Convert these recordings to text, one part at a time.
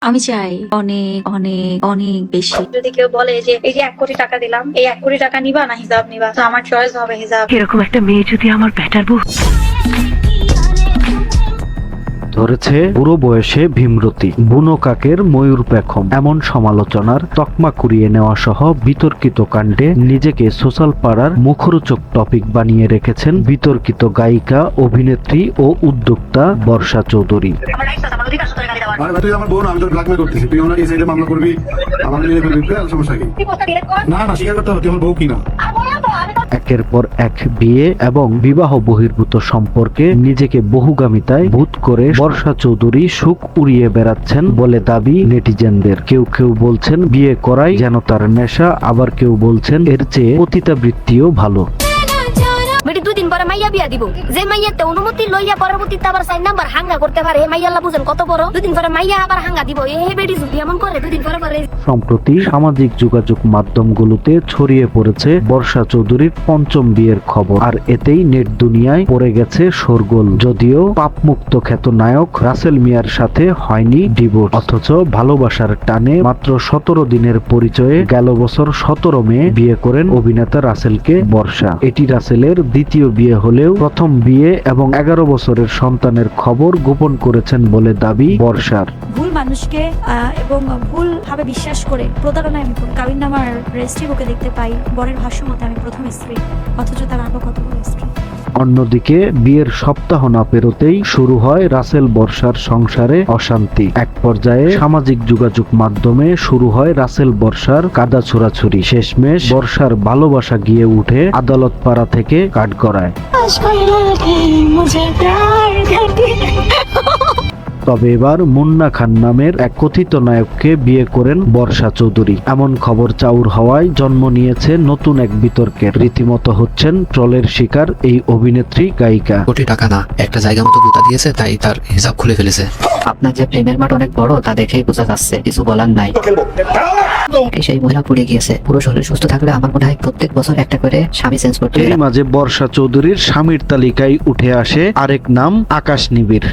আমি চাই অনেক অনেক অনেক বেশি। যদি কেউ বলে যে এই যে 1 কোটি টাকা দিলাম, এই 1 কোটি টাকা নিবা না হিসাব নিবা, তো আমার চয়েস হবে হিসাব। এরকম একটা মেয়ে যদি আমার ব্যাটার বউ। ধরেছে বুড়ো বয়সে ভীমরতি, বুনো কাকের ময়ূর পেখম, এমন সমালোচনার তকমা কুড়িয়ে নেওয়া সহ বিতর্কিত কাণ্ডে নিজেকে সোশ্যাল পাড়ার মুখরোচক টপিক বানিয়ে রেখেছেন বিতর্কিত গায়িকা, অভিনেত্রী ও উদ্যোক্তা বর্ষা চৌধুরী। তুই আমার বোন, আমি তোর ব্ল্যাকমেল করতেছি, তুই আমার এই সাইডে মামলা করবি, আমার নিয়ে ফেলবি, সমস্যা কি? না না, স্বীকার করতে হবে তুই আমার বউ কিনা। একের পর এক বিয়ে এবং বিবাহ বহির্ভূত সম্পর্কে নিজেকে বহুগামিতায় ভূত করে বর্ষা চৌধুরী সুখ উড়িয়ে বেড়াচ্ছেন বলে দাবি নেটিজেনদের। কেউ কেউ বলছেন বিয়ে করাই যেন তার নেশা, আবার কেউ বলছেন এর চেয়ে পতিতাবৃত্তিও ভালো। বেটি 2 দিন পরে মাইয়া বিয়া দিব, যে মাইয়াতে অনুমতি লইয়া পরবর্তীতে আবার 4 নাম্বার হাঙ্গা করতে পারে, মাইয়া আল্লাহ বুঝেন কত বড়। 2 দিন পরে মাইয়া আবার হাঙ্গা দিব, এই বেটি যদি এমন করে 2 দিন পরে সম্প্রতি সামাজিক যোগাযোগ মাধ্যমগুলোতে ছড়িয়ে পড়েছে বর্ষা চৌধুরীর 5ম বিয়ের খবর, আর এতেই নেট দুনিয়ায় পড়ে গেছে শোরগোল। যদিও পাপমুক্ত খ্যাত নায়ক রাসেল মিয়ার সাথে হয়নি ডিভোর্স, অথচ ভালোবাসার টানে মাত্র 17 দিনের পরিচয়ে গেল বছর 17 মে বিয়ে করেন অভিনেতা রাসেলকে বর্ষা। এটি রাসেলের দ্বিতীয় বিয়ে হলেও প্রথম বিয়ে এবং 11 বছরের সন্তানের খবর গোপন করেছেন বলে দাবি বর্ষার। ভুল মানুষকে এবং ভুল ভাবে বিশ্বাস করে প্রতারণায় আমি কাবিন নামার রেজিস্ট্রি বুকে দেখতে পাই বরের ভাষ্য মতে আমি প্রথম স্ত্রী, অথচ তার আরো কতগুলো স্ত্রী। অন্যদিকে বিয়ের সপ্তাহ না পেরোতেই শুরু হয় রাসেল বর্ষার সংসারে অশান্তি। এক পর্যায়ে সামাজিক যোগাযোগ মাধ্যমে শুরু হয় রাসেল বর্ষার কাদা ছোড়াছুরি। শেষমেশ বর্ষার ভালোবাসা গিয়ে উঠে আদালত পাড়া থেকে কাঠগড়ায়। তবে এবার মুন্না খান নামের এক কথিত নায়ককে বিয়ে করেন বর্ষা চৌধুরী। এমন খবর চাউর হওয়ায় জন্ম নিয়েছে নতুন এক বিতর্কের। রীতিমতো হচ্ছেন ট্রলের শিকার এই অভিনেত্রী গায়িকা। কোটি টাকা না, একটা জায়গা মতো গুতা দিয়েছে, তাই তার হিসাব খুলে ফেলেছে। আপনার যে প্রেমের মাঠ অনেক বড় তা দেখেই বোঝা যাচ্ছে, কিছু বলার নাই। সেই মহিলা পড়ে গিয়েছে। পুরো শরীর সুস্থ থাকলে আমার মনে হয় প্রত্যেক বছর একটা করে স্বামী চেঞ্জ করতে। এর মাঝে বর্ষা চৌধুরীর স্বামীর তালিকায় উঠে আসে আরেক নাম আকাশ নিবিড়।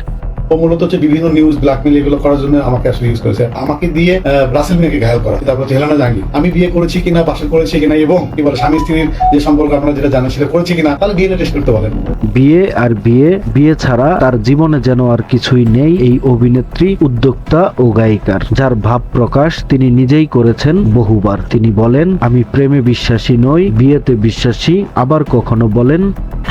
ও মূলত হচ্ছে বিভিন্ন নিউজ ব্ল্যাকমেল এগুলো করার জন্য আমাকে আসলে ইউজ করেছে, আমাকে দিয়ে রাসেল মিয়াকে ঘায়াল করা। তারপর হেলানা জাহাঙ্গীর, আমি বিয়ে করেছি কিনা, বাসা করেছি কিনা, এবং কি বলে স্বামী স্ত্রীর যে সম্পর্ক আপনারা যেটা জানেন সেটা করেছি কিনা, তাহলে ডিএনএ টেস্ট করতে বলেন। বিয়ে আর বিয়ে, বিয়ে ছাড়া তার জীবনে যেন আর কিছুই নেই এই অভিনেত্রী, উদ্যোক্তা ও গায়িকার, যার ভাব প্রকাশ তিনি নিজেই করেছেন বহুবার। তিনি বলেন, আমি প্রেমে বিশ্বাসী নই, বিয়েতে বিশ্বাসী। আবার কখনো বলেন,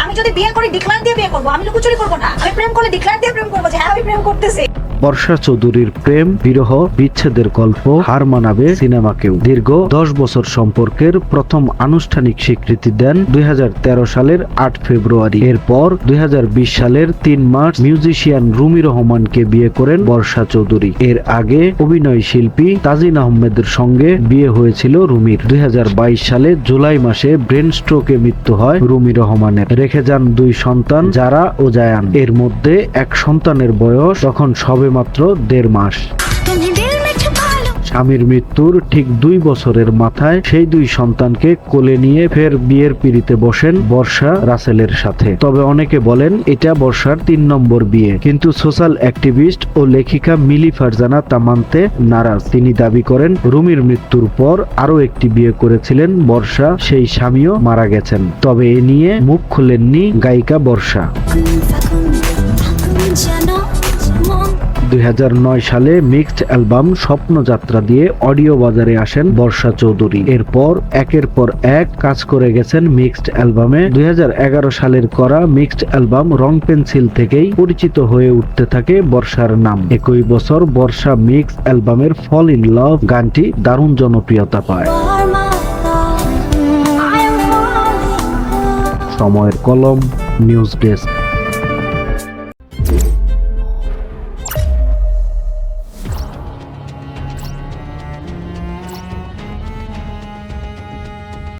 আমি যদি বিয়ে করি ডিক্লার দিয়ে বিয়ে করবো, আমি লুকোচুরি করবো না। আমি প্রেম করলে ডিক্লার দিয়ে প্রেম করবো যে হ্যাঁ আমি প্রেম করতেছি। বর্ষা চৌধুরীর প্রেম, বিরহ, বিচ্ছেদের গল্প হার মানাবে সিনেমাকেও। দীর্ঘ 10 বছর সম্পর্কের প্রথম আনুষ্ঠানিক স্বীকৃতি দেন 2013 সালের 8 ফেব্রুয়ারি। এরপর 2020 সালের 3 মার্চ মিউজিশিয়ান রুমি রহমানকে বিয়ে করেন বর্ষা চৌধুরী। এর আগে অভিনয় শিল্পী তাজিন আহমেদের সঙ্গে বিয়ে হয়েছিল রুমির। 2022 সালে জুলাই মাসে ব্রেন স্ট্রোকে মৃত্যু হয় রুমি রহমানের। রেখে যান 2 সন্তান, জারা ও জায়ান। এর মধ্যে এক সন্তানের বয়স তখন সবে মাত্র 1.5 মাস। স্বামীর মৃত্যুর ঠিক 2 বছরের মাথায় সেই 2 সন্তানকে কোলে নিয়ে ফের বিয়ের পিঁড়িতে বসেন বর্ষা রাসেলের সাথে। তবে অনেকে বলেন এটা বর্ষার 3 নম্বর বিয়ে, কিন্তু সোশ্যাল অ্যাক্টিভিস্ট ও লেখিকা মিলি ফারজানা তা মানতে নারাজ। তিনি দাবি করেন রুমির মৃত্যুর পর আরো একটি বিয়ে করেছিলেন বর্ষা, সেই স্বামীও মারা গেছেন। তবে এ নিয়ে মুখ খুলেননি গায়িকা বর্ষা। 2009 সালে মিক্সড অ্যালবাম স্বপ্নযাত্রা দিয়ে অডিও বাজারে আসেন বর্ষা চৌধুরী। এরপর একের পর এক কাজ করে গেছেন মিক্সড অ্যালবামে। 2011 সালের করা মিক্সড অ্যালবাম রং পেন্সিল থেকেই পরিচিত হয়ে উঠতে থাকে বর্ষার নাম। একই বছর বর্ষা মিক্সড অ্যালবামের ফল ইন লাভ গানটি দারুণ জনপ্রিয়তা পায়। সময়ের কলম, নিউজ ডেস্ক।